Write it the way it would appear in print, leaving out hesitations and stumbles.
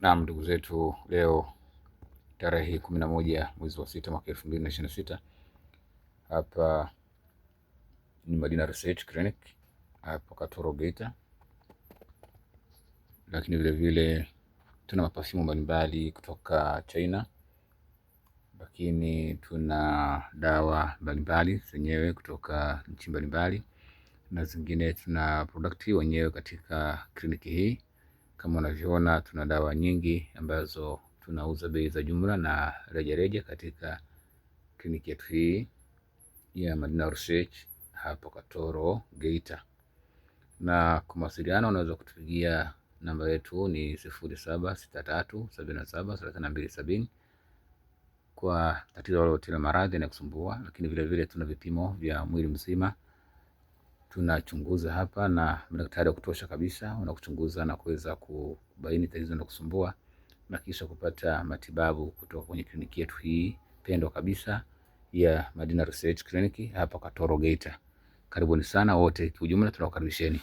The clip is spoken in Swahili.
Naam, ndugu zetu, leo tarehe 11 mwezi wa sita mwaka 2026, hapa ni Madina Research Clinic hapa Katoro Geita, lakini vile vile tuna mapafimu mbalimbali kutoka China, lakini tuna dawa mbalimbali zenyewe kutoka nchi mbalimbali, na zingine tuna product wenyewe katika kliniki hii. Kama unavyoona, tuna dawa nyingi ambazo tunauza bei za jumla na rejareja katika kliniki yetu hii ya Madina Research hapa Katoro Geita. Na kwa mawasiliano unaweza kutupigia namba yetu ni 0763773270 kwa tatizo lolote la maradhi yanayokusumbua. Lakini vile vile tuna vipimo vya mwili mzima, tunachunguza hapa na madaktari wa kutosha kabisa wanakuchunguza na kuweza kubaini tatizo linalokusumbua na kisha kupata matibabu kutoka kwenye kliniki yetu hii pendwa kabisa ya Madina Research Clinic hapa Katoro Geita. Karibuni sana wote, kwa ujumla tunawakaribisheni.